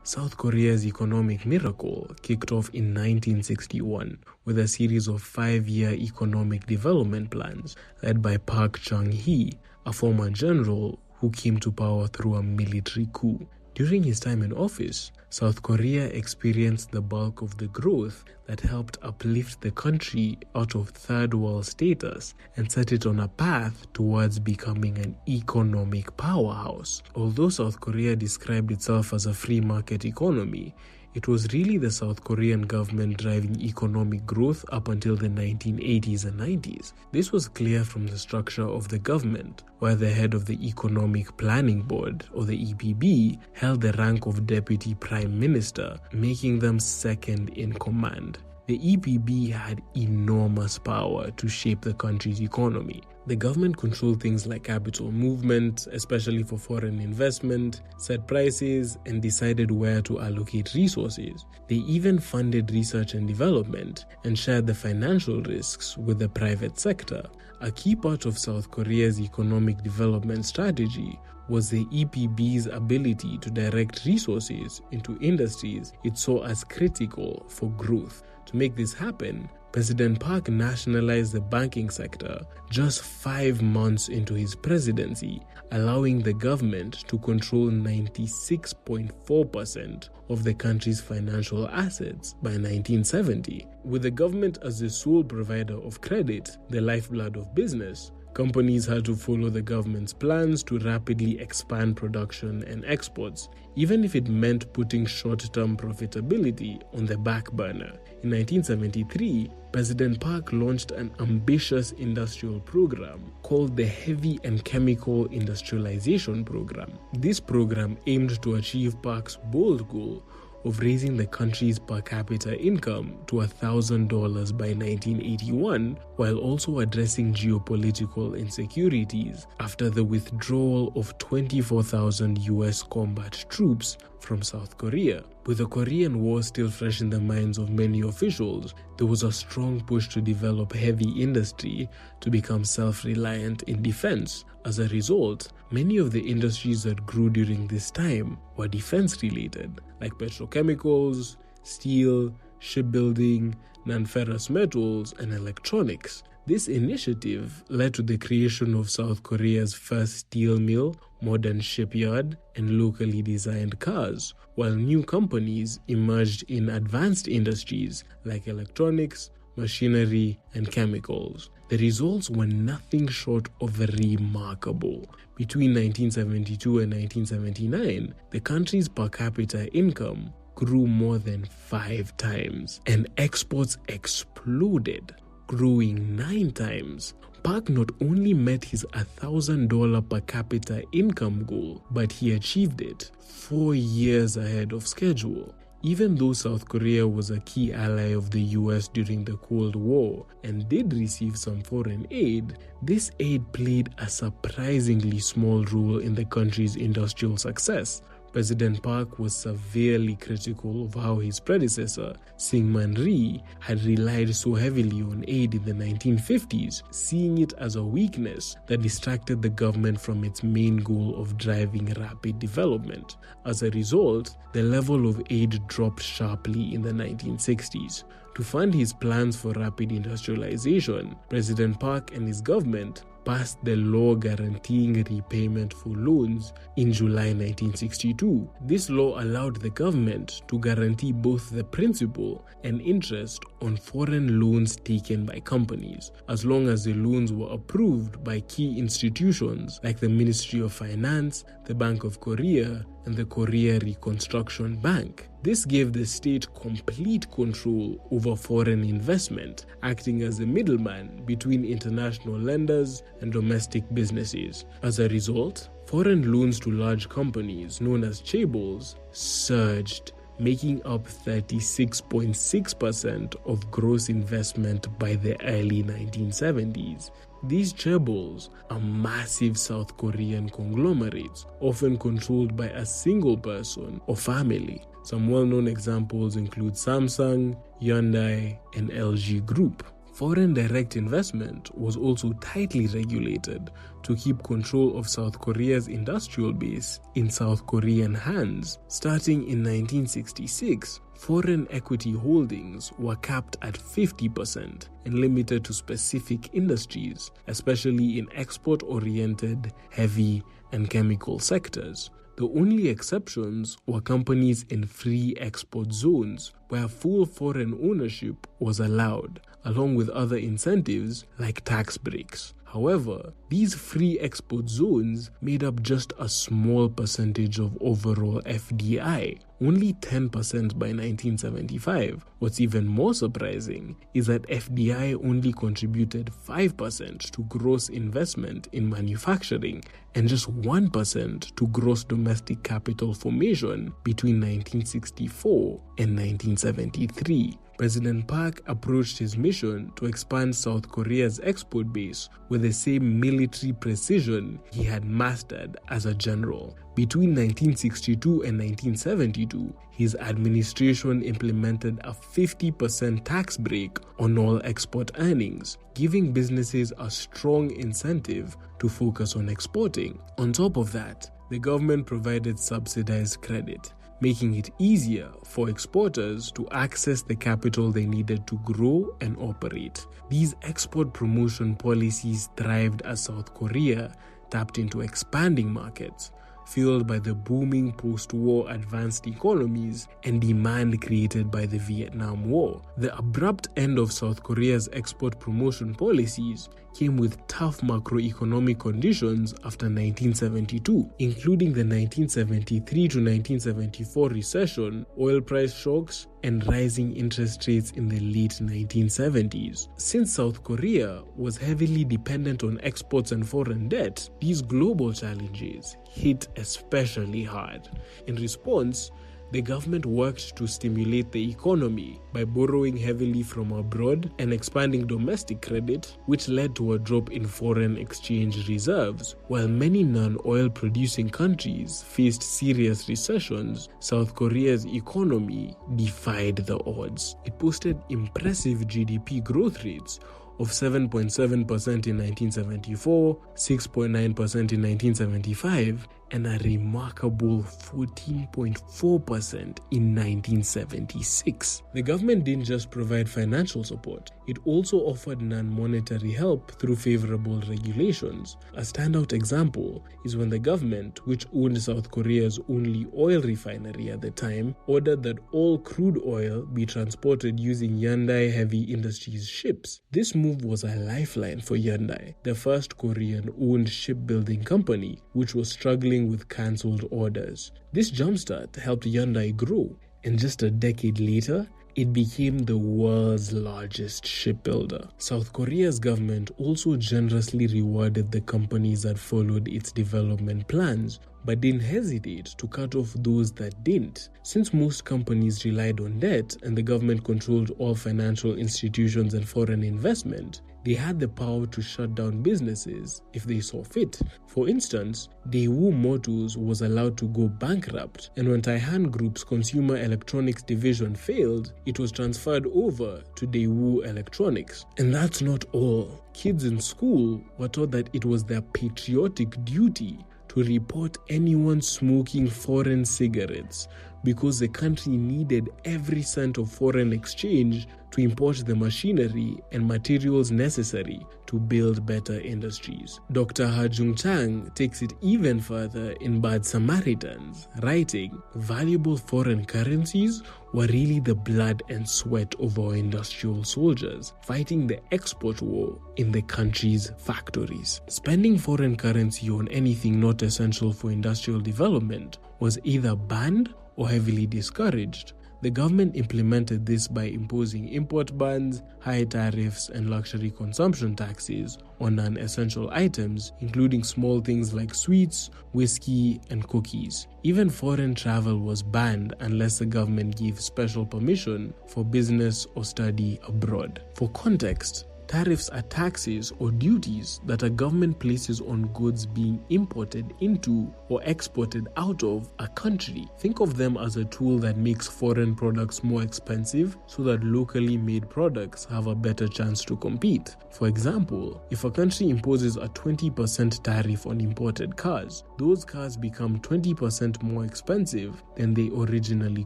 South Korea's economic miracle kicked off in 1961 with a series of 5-year economic development plans led by Park Chung-hee, a former general who came to power through a military coup. During his time in office, South Korea experienced the bulk of the growth that helped uplift the country out of third world status and set it on a path towards becoming an economic powerhouse. Although South Korea described itself as a free market economy, it was really the South Korean government driving economic growth up until the 1980s and 90s. This was clear from the structure of the government, where the head of the Economic Planning Board, or the EPB, held the rank of Deputy Prime Minister, making them second in command. The EPB had enormous power to shape the country's economy. The government controlled things like capital movement, especially for foreign investment, set prices, and decided where to allocate resources. They even funded research and development and shared the financial risks with the private sector. A key part of South Korea's economic development strategy was the EPB's ability to direct resources into industries it saw as critical for growth. To make this happen, President Park nationalized the banking sector just 5 months into his presidency, allowing the government to control 96.4% of the country's financial assets by 1970. With the government as the sole provider of credit, the lifeblood of business, companies had to follow the government's plans to rapidly expand production and exports, even if it meant putting short-term profitability on the back burner. In 1973, President Park launched an ambitious industrial program called the Heavy and Chemical Industrialization Program. This program aimed to achieve Park's bold goal of raising the country's per capita income to $1,000 by 1981, while also addressing geopolitical insecurities after the withdrawal of 24,000 US combat troops from South Korea. With the Korean War still fresh in the minds of many officials, there was a strong push to develop heavy industry to become self-reliant in defense. As a result, many of the industries that grew during this time were defense-related, like petrochemicals, steel, shipbuilding, non-ferrous metals, and electronics. This initiative led to the creation of South Korea's first steel mill, modern shipyard, and locally designed cars, while new companies emerged in advanced industries like electronics, machinery, and chemicals. The results were nothing short of remarkable. Between 1972 and 1979, the country's per capita income grew more than 5 times, and exports exploded, growing 9 times. Park not only met his $1,000 per capita income goal, but he achieved it 4 years ahead of schedule. Even though South Korea was a key ally of the US during the Cold War and did receive some foreign aid, this aid played a surprisingly small role in the country's industrial success. President Park was severely critical of how his predecessor, Syngman Rhee, had relied so heavily on aid in the 1950s, seeing it as a weakness that distracted the government from its main goal of driving rapid development. As a result, the level of aid dropped sharply in the 1960s. To fund his plans for rapid industrialization, President Park and his government passed the law guaranteeing repayment for loans in July 1962. This law allowed the government to guarantee both the principal and interest on foreign loans taken by companies, as long as the loans were approved by key institutions like the Ministry of Finance, the Bank of Korea, and the Korea Reconstruction Bank. This gave the state complete control over foreign investment, acting as a middleman between international lenders and domestic businesses. As a result, foreign loans to large companies, known as chaebols, surged, making up 36.6% of gross investment by the early 1970s. These chaebols are massive South Korean conglomerates, often controlled by a single person or family. Some well-known examples include Samsung, Hyundai, and LG Group. Foreign direct investment was also tightly regulated to keep control of South Korea's industrial base in South Korean hands. Starting in 1966, foreign equity holdings were capped at 50% and limited to specific industries, especially in export-oriented, heavy, and chemical sectors. The only exceptions were companies in free export zones where full foreign ownership was allowed, along with other incentives like tax breaks. However, these free export zones made up just a small percentage of overall FDI, only 10% by 1975. What's even more surprising is that FDI only contributed 5% to gross investment in manufacturing and just 1% to gross domestic capital formation between 1964 and 1973. President Park approached his mission to expand South Korea's export base with the same military precision he had mastered as a general. Between 1962 and 1972, his administration implemented a 50% tax break on all export earnings, giving businesses a strong incentive to focus on exporting. On top of that, the government provided subsidized credit, making it easier for exporters to access the capital they needed to grow and operate. These export promotion policies thrived as South Korea tapped into expanding markets, fueled by the booming post-war advanced economies and demand created by the Vietnam War. The abrupt end of South Korea's export promotion policies came with tough macroeconomic conditions after 1972, including the 1973 to 1974 recession, oil price shocks, and rising interest rates in the late 1970s. Since South Korea was heavily dependent on exports and foreign debt, these global challenges hit especially hard. In response, the government worked to stimulate the economy by borrowing heavily from abroad and expanding domestic credit, which led to a drop in foreign exchange reserves. While many non-oil producing countries faced serious recessions, South Korea's economy defied the odds. It posted impressive GDP growth rates of 7.7% in 1974, 6.9% in 1975, and a remarkable 14.4% in 1976. The government didn't just provide financial support, it also offered non-monetary help through favorable regulations. A standout example is when the government, which owned South Korea's only oil refinery at the time, ordered that all crude oil be transported using Hyundai Heavy Industries ships. This move was a lifeline for Hyundai, the first Korean-owned shipbuilding company, which was struggling with cancelled orders. This jumpstart helped Hyundai grow, and just a decade later, it became the world's largest shipbuilder. South Korea's government also generously rewarded the companies that followed its development plans, but didn't hesitate to cut off those that didn't. Since most companies relied on debt and the government controlled all financial institutions and foreign investment, they had the power to shut down businesses if they saw fit. For instance, Daewoo Motors was allowed to go bankrupt, and when Taihan Group's consumer electronics division failed, it was transferred over to Daewoo Electronics. And that's not all. Kids in school were taught that it was their patriotic duty to report anyone smoking foreign cigarettes because the country needed every cent of foreign exchange to import the machinery and materials necessary to build better industries. Dr. Ha Jung Chang takes it even further in Bad Samaritans, writing, "Valuable foreign currencies were really the blood and sweat of our industrial soldiers, fighting the export war in the country's factories." Spending foreign currency on anything not essential for industrial development was either banned or heavily discouraged. The government implemented this by imposing import bans, high tariffs, and luxury consumption taxes on non-essential items, including small things like sweets, whiskey, and cookies. Even foreign travel was banned unless the government gave special permission for business or study abroad. For context, Tariffs are taxes or duties that a government places on goods being imported into or exported out of a country. Think of them as a tool that makes foreign products more expensive so that locally made products have a better chance to compete. For example, if a country imposes a 20% tariff on imported cars, those cars become 20% more expensive than they originally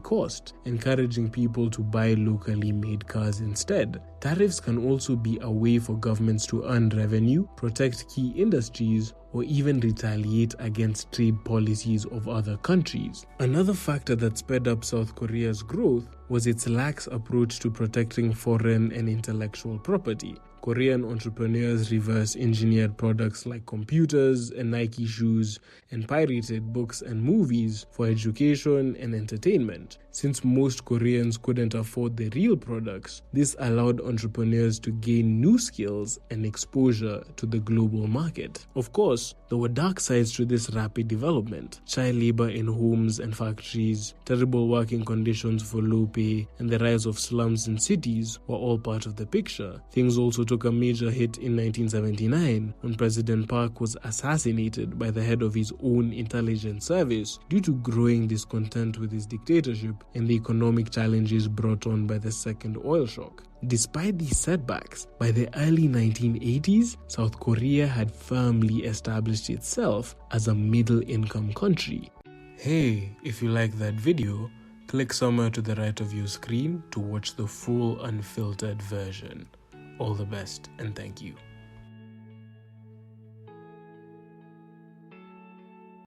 cost, encouraging people to buy locally made cars instead. Tariffs can also be a way for governments to earn revenue, protect key industries, or even retaliate against trade policies of other countries. Another factor that sped up South Korea's growth was its lax approach to protecting foreign and intellectual property. Korean entrepreneurs reverse engineered products like computers and Nike shoes and pirated books and movies for education and entertainment. Since most Koreans couldn't afford the real products, this allowed entrepreneurs to gain new skills and exposure to the global market. Of course, there were dark sides to this rapid development. Child labor in homes and factories, terrible working conditions for low pay, and the rise of slums in cities were all part of the picture. Things also took a major hit in 1979 when President Park was assassinated by the head of his own intelligence service due to growing discontent with his dictatorship and the economic challenges brought on by the second oil shock. Despite these setbacks, by the early 1980s, South Korea had firmly established itself as a middle-income country. Hey, if you like that video, click somewhere to the right of your screen to watch the full unfiltered version. All the best and thank you.